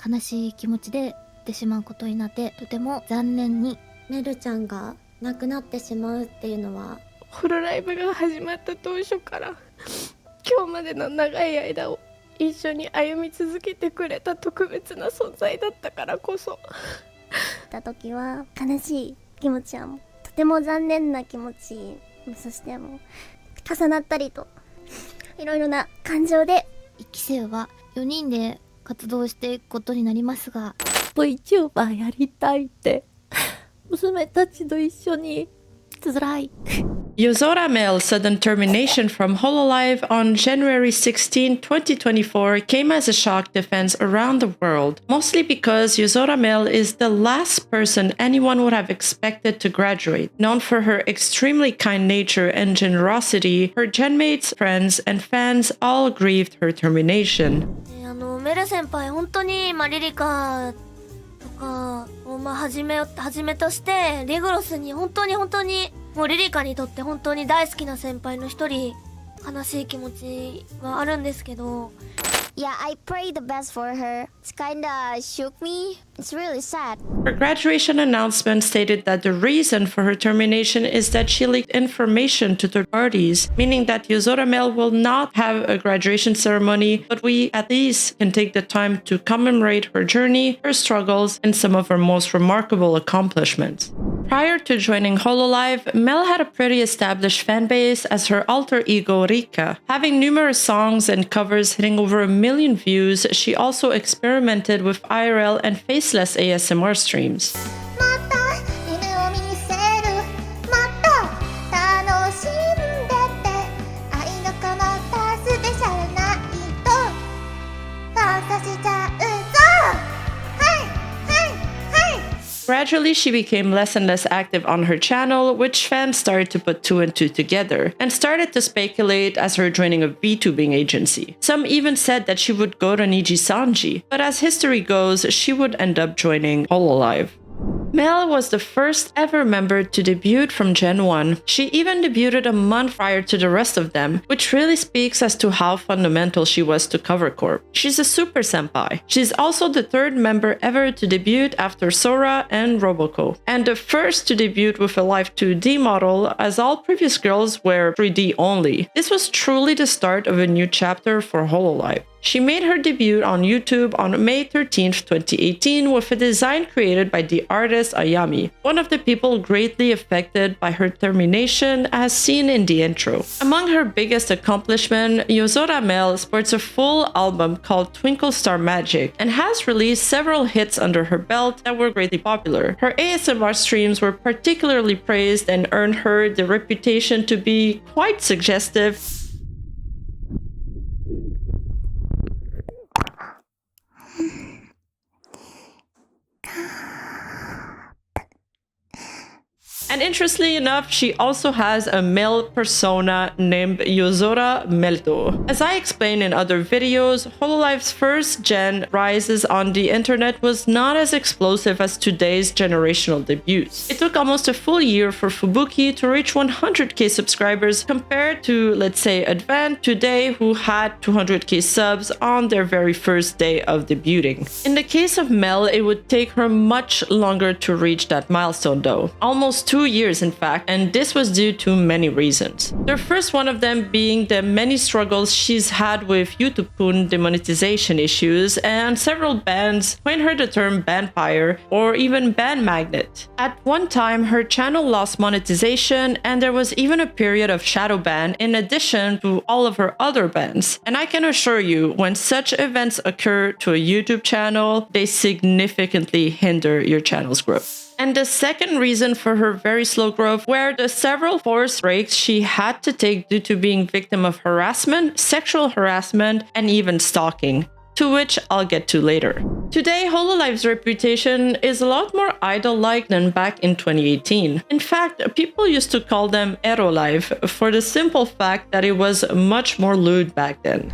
悲しい気持ちでってしまうことになって、とても残念に。メルちゃんが亡くなってしまうっていうのは、ホロライブが始まった当初から今日までの長い間を一緒に歩み続けてくれた特別な存在だったからこそ。た時は悲しい気持ちはもうとても残念な気持ち、そしてもう重なったりといろいろな感情で1期生は4人で活動していくことになりますが、 VTuber やりたいって娘たちと一緒に辛い。 Yozora Mel sudden termination from Hololive on January 16, 2024 came as a shock to fans around the world, mostly because Yozora Mel is the last person anyone would have expected to graduate. Known for her extremely kind nature and generosity, her genmates, friends, and fans all grieved her termination. メル先輩本当にリリカとかをはじめとしてリグロスに本当にもうリリカにとって本当に大好きな先輩の一人、悲しい気持ちはあるんですけど。Yeah, I pray the best for her. It's kinda shook me. It's really sad. Her graduation announcement stated that the reason for her termination is that she leaked information to third parties, meaning that Yozora Mel will not have a graduation ceremony, but we at least can take the time to commemorate her journey, her struggles, and some of her most remarkable accomplishments. Prior to joining Hololive, Mel had a pretty established fan base as her alter ego Rika. Having numerous songs and covers hitting over 1 million views, she also experimented with IRL and faceless ASMR streams. Gradually, she became less and less active on her channel, which fans started to put 2 and 2 together, and started to speculate as her joining a VTubing agency. Some even said that she would go to Nijisanji, but as history goes, she would end up joining Hololive. Mel was the first ever member to debut from Gen 1. She even debuted a month prior to the rest of them, which really speaks as to how fundamental she was to Cover Corp. She's a super senpai. She's also the third member ever to debut after Sora and Roboco, and the first to debut with a live 2D model, as all previous girls were 3D only. This was truly the start of a new chapter for Hololive. She made her debut on YouTube on May 13th, 2018 with a design created by the artist Ayami, one of the people greatly affected by her termination as seen in the intro. Among her biggest accomplishments, Yozora Mel sports a full album called Twinkle Star Magic and has released several hits under her belt that were greatly popular. Her ASMR streams were particularly praised and earned her the reputation to be quite suggestive. And interestingly enough, she also has a male persona named Yozora Mel. As I explained in other videos, Hololive's first gen rises on the internet was not as explosive as today's generational debuts. It took almost a full year for Fubuki to reach 100k subscribers compared to, let's say, Advent today, who had 200k subs on their very first day of debuting. In the case of Mel, it would take her much longer to reach that milestone though. Almost 2 years in fact, and this was due to many reasons. The first one of them being the many struggles she's had with YouTube demonetization issues, and several bans coined her the term banpire or even ban magnet. At one time, her channel lost monetization and there was even a period of shadow ban in addition to all of her other bans. And I can assure you, when such events occur to a YouTube channel, they significantly hinder your channel's growth. And the second reason for her very slow growth were the several forced breaks she had to take due to being victim of harassment, sexual harassment, and even stalking, to which I'll get to later. Today, Hololive's reputation is a lot more idol-like than back in 2018. In fact, people used to call them Erolive for the simple fact that it was much more lewd back then.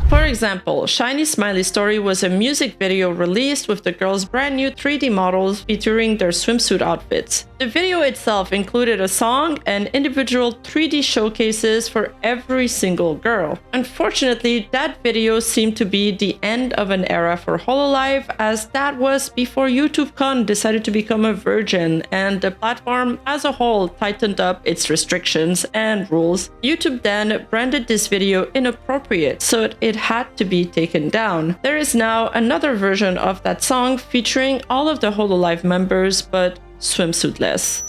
For example, Shiny Smiley Story was a music video released with the girls' brand new 3D models featuring their swimsuit outfits. The video itself included a song and individual 3D showcases for every single girl. Unfortunately, that video seemed to be the end of an era for Hololive, as that was before YouTubeCon decided to become a virgin and the platform as a whole tightened up its restrictions and rules. YouTube then branded this video inappropriate, so it had to be taken down. There is now another version of that song featuring all of the Hololive members, but swimsuitless.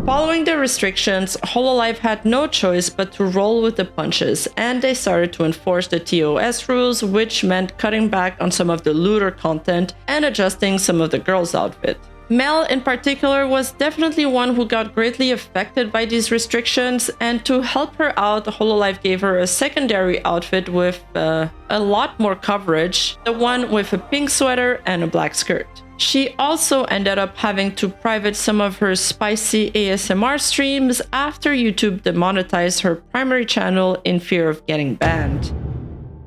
Following the restrictions, Hololive had no choice but to roll with the punches, and they started to enforce the TOS rules, which meant cutting back on some of the looter content and adjusting some of the girls' outfit. Mel in particular was definitely one who got greatly affected by these restrictions, and to help her out, Hololive gave her a secondary outfit with a lot more coverage, the one with a pink sweater and a black skirt. She also ended up having to private some of her spicy ASMR streams after YouTube demonetized her primary channel in fear of getting banned.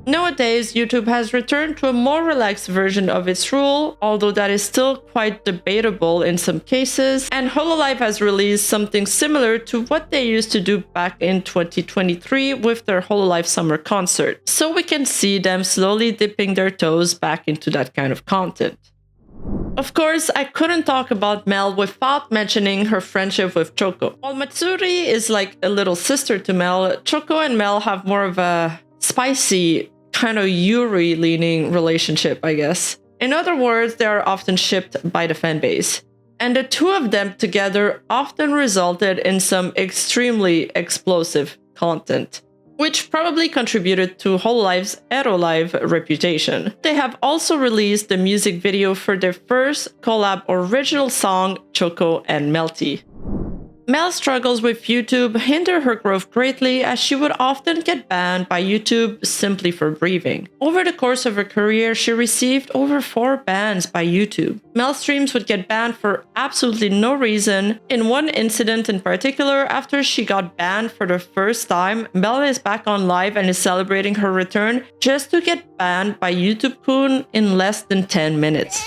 Nowadays, YouTube has returned to a more relaxed version of its rule, although that is still quite debatable in some cases, and Hololive has released something similar to what they used to do back in 2023 with their Hololive Summer Concert, so we can see them slowly dipping their toes back into that kind of content. Of course, I couldn't talk about Mel without mentioning her friendship with Choco. While Matsuri is like a little sister to Mel, Choco and Mel have more of a spicy, kind of Yuri-leaning relationship, I guess. In other words, they are often shipped by the fanbase. And the two of them together often resulted in some extremely explosive content, which probably contributed to Hololive's Erolive reputation. They have also released the music video for their first collab original song, Choco and Melty. Mel's struggles with YouTube hinder her growth greatly, as she would often get banned by YouTube simply for breathing. Over the course of her career, she received over 4 bans by YouTube. Mel's streams would get banned for absolutely no reason. In one incident in particular, after she got banned for the first time, Mel is back on live and is celebrating her return just to get banned by YouTube-kun in less than 10 minutes.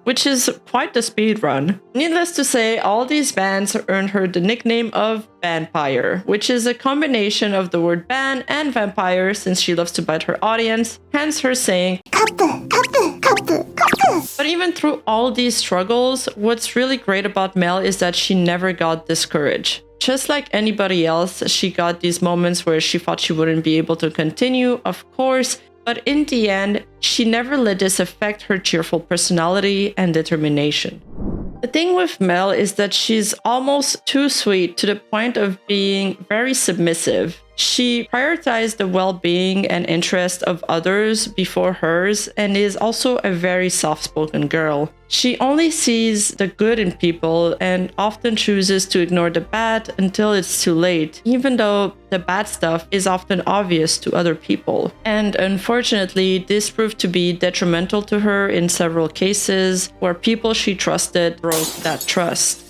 Which is quite the speed run. Needless to say, all these bans earned her the nickname of Banpire, which is a combination of the word ban and vampire, since she loves to bite her audience, hence her saying But even through all these struggles, what's really great about Mel is that she never got discouraged. Just like anybody else, she got these moments where she thought she wouldn't be able to continue, of course, but in the end, she never let this affect her cheerful personality and determination. The thing with Mel is that she's almost too sweet, to the point of being very submissive. She prioritized the well-being and interest of others before hers, and is also a very soft-spoken girl. She only sees the good in people and often chooses to ignore the bad until it's too late, even though the bad stuff is often obvious to other people. And unfortunately, this proved to be detrimental to her in several cases where people she trusted broke that trust.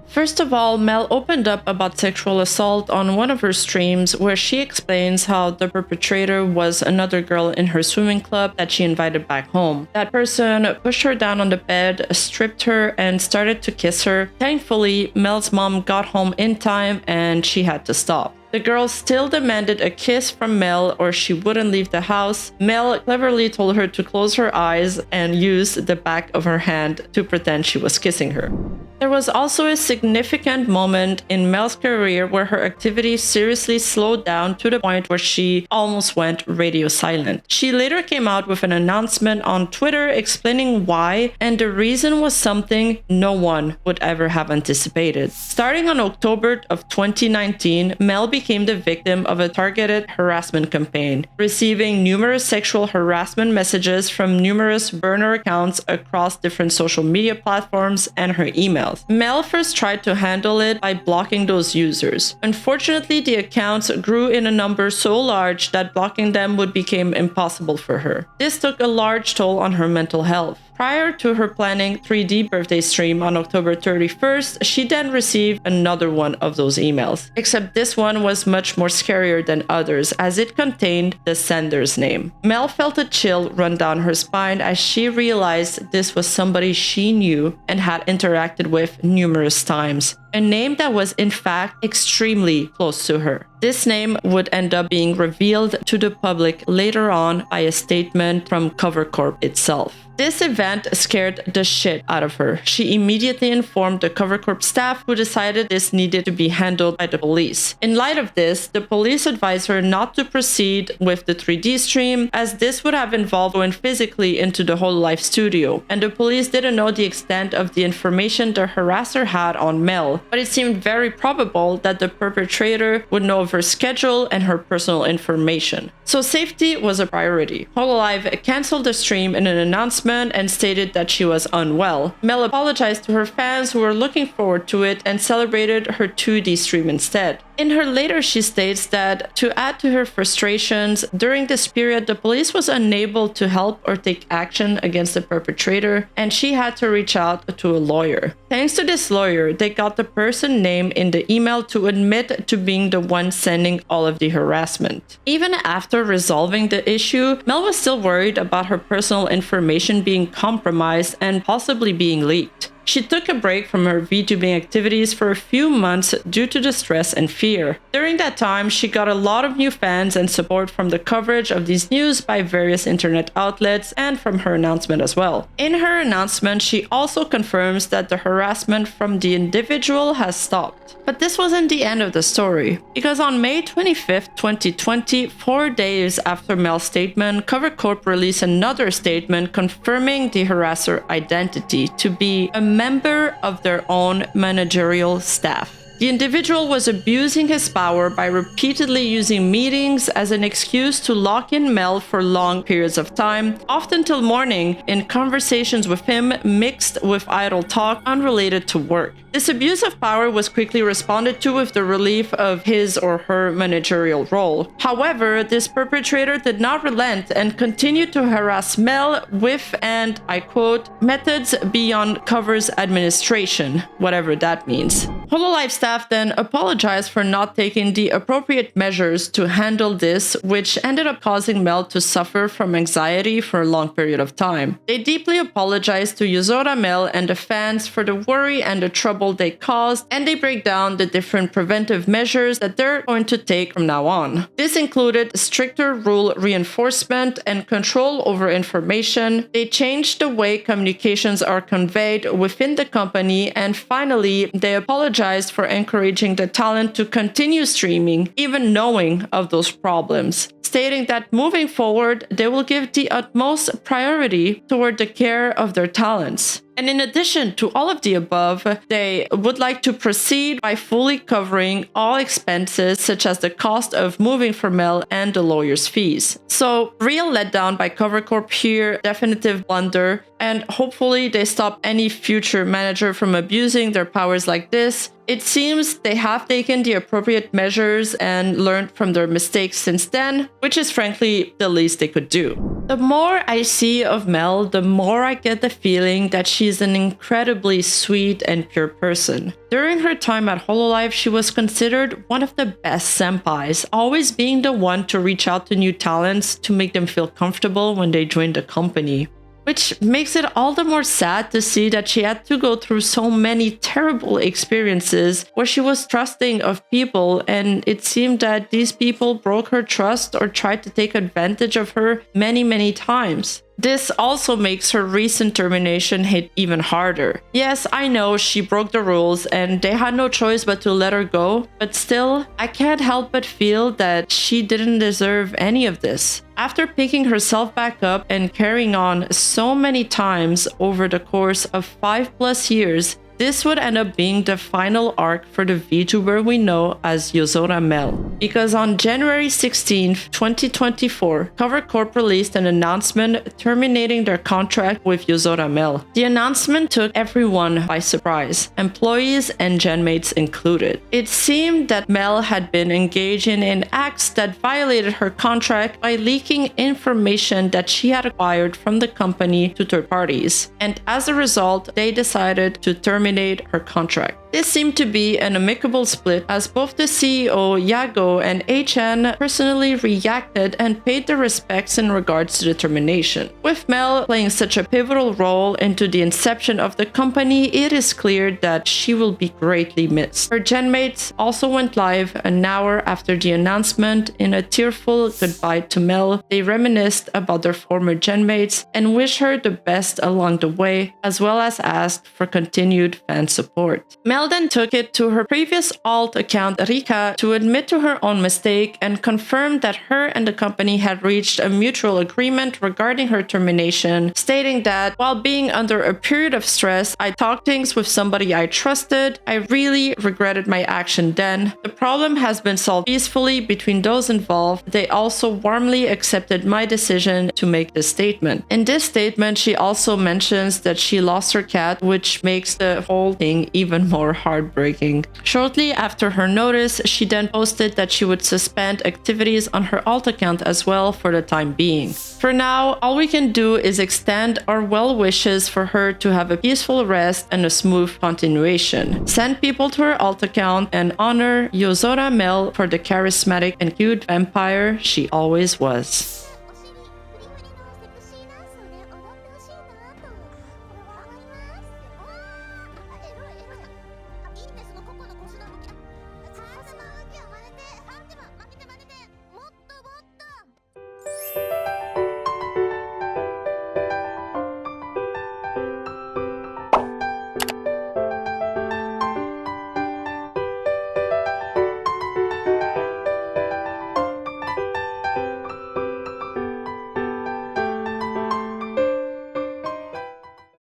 First of all, Mel opened up about sexual assault on one of her streams, where she explains how the perpetrator was another girl in her swimming club that she invited back home. That person pushed her down on the bed, stripped her, and started to kiss her. Thankfully, Mel's mom got home in time and she had to stop. The girl still demanded a kiss from Mel or she wouldn't leave the house. Mel cleverly told her to close her eyes and used the back of her hand to pretend she was kissing her. There was also a significant moment in Mel's career where her activity seriously slowed down to the point where she almost went radio silent. She later came out with an announcement on Twitter explaining why, and the reason was something no one would ever have anticipated. Starting on October of 2019, Mel became the victim of a targeted harassment campaign, receiving numerous sexual harassment messages from numerous burner accounts across different social media platforms and her emails. Mel first tried to handle it by blocking those users. Unfortunately, the accounts grew in a number so large that blocking them would become impossible for her. This took a large toll on her mental health. prior to her planning 3D birthday stream on October 31st, she then received another one of those emails. Except this one was much more scarier than others as it contained the sender's name. Mel felt a chill run down her spine as she realized this was somebody she knew and had interacted with numerous times. A name that was in fact extremely close to her. This name would end up being revealed to the public later on by a statement from Cover Corp itself. This event scared the shit out of her. She immediately informed the Cover Corp staff, who decided this needed to be handled by the police. In light of this, the police advised her not to proceed with the 3D stream, as this would have involved going physically into the Hololive studio, and the police didn't know the extent of the information the harasser had on Mel, but it seemed very probable that the perpetrator would know of her schedule and her personal information. So safety was a priority. Hololive canceled the stream in an announcement and stated that she was unwell. Mel apologized to her fans who were looking forward to it and celebrated her 2D stream instead. In her later, she states that to add to her frustrations, during this period, the police was unable to help or take action against the perpetrator, and she had to reach out to a lawyer. Thanks to this lawyer, they got the person name in the email to admit to being the one sending all of the harassment. Even after resolving the issue, Mel was still worried about her personal information being compromised and possibly being leaked. She took a break from her VTubing activities for a few months due to the stress and fear. During that time, she got a lot of new fans and support from the coverage of these news by various internet outlets and from her announcement as well. In her announcement, she also confirms that the harassment from the individual has stopped. But this wasn't the end of the story, because on May 25th, 2020, 4 days after Mel's statement, Cover Corp released another statement confirming the harasser identity to be a member of their own managerial staff. The individual was abusing his power by repeatedly using meetings as an excuse to lock in Mel for long periods of time, often till morning, in conversations with him mixed with idle talk unrelated to work. This abuse of power was quickly responded to with the relief of his or her managerial role. However, this perpetrator did not relent and continued to harass Mel with, and I quote, methods beyond Cover's administration, whatever that means. Hololive staff then apologized for not taking the appropriate measures to handle this, which ended up causing Mel to suffer from anxiety for a long period of time. They deeply apologized to Yozora Mel and the fans for the worry and the trouble they caused, and they break down the different preventive measures that they're going to take from now on. This included stricter rule reinforcement and control over information. They changed the way communications are conveyed within the company, and finally, they apologized for encouraging the talent to continue streaming, even knowing of those problems, stating that moving forward, they will give the utmost priority toward the care of their talents. And in addition to all of the above, they would like to proceed by fully covering all expenses, such as the cost of moving for Mel and the lawyer's fees. So, real letdown by Cover Corp here, definitive blunder, and hopefully they stop any future manager from abusing their powers like this. It seems they have taken the appropriate measures and learned from their mistakes since then, which is frankly the least they could do. The more I see of Mel, the more I get the feeling that she's an incredibly sweet and pure person. During her time at Hololive, she was considered one of the best senpais, always being the one to reach out to new talents to make them feel comfortable when they joined the company. Which makes it all the more sad to see that she had to go through so many terrible experiences where she was trusting of people, and it seemed that these people broke her trust or tried to take advantage of her many times. This also makes her recent termination hit even harder. Yes, I know she broke the rules and they had no choice but to let her go, but still, I can't help but feel that she didn't deserve any of this. After picking herself back up and carrying on so many times over the course of 5+ years, this would end up being the final arc for the VTuber we know as Yozora Mel. Because on January 16, 2024, Cover Corp released an announcement terminating their contract with Yozora Mel. The announcement took everyone by surprise, employees and genmates included. It seemed that Mel had been engaging in acts that violated her contract by leaking information that she had acquired from the company to third parties, and as a result, they decided to terminate her contract. This seemed to be an amicable split, as both the CEO, Yago, and HN personally reacted and paid their respects in regards to the termination. With Mel playing such a pivotal role into the inception of the company, it is clear that she will be greatly missed. Her genmates also went live an hour after the announcement in a tearful goodbye to Mel. They reminisced about their former genmates and wished her the best along the way, as well as asked for continued fan support. Mel then took it to her previous alt account Rika to admit to her own mistake and confirmed that her and the company had reached a mutual agreement regarding her termination, stating that while being under a period of stress, I talked things with somebody I trusted. I really regretted my action then. The problem has been solved peacefully between those involved. They also warmly accepted my decision to make this statement. In this statement, she also mentions that she lost her cat, which makes the whole thing even more heartbreaking. Shortly after her notice, she then posted that she would suspend activities on her alt account as well for the time being. For now, all we can do is extend our well wishes for her to have a peaceful rest and a smooth continuation. Send people to her alt account and honor Yozora Mel for the charismatic and cute vampire she always was.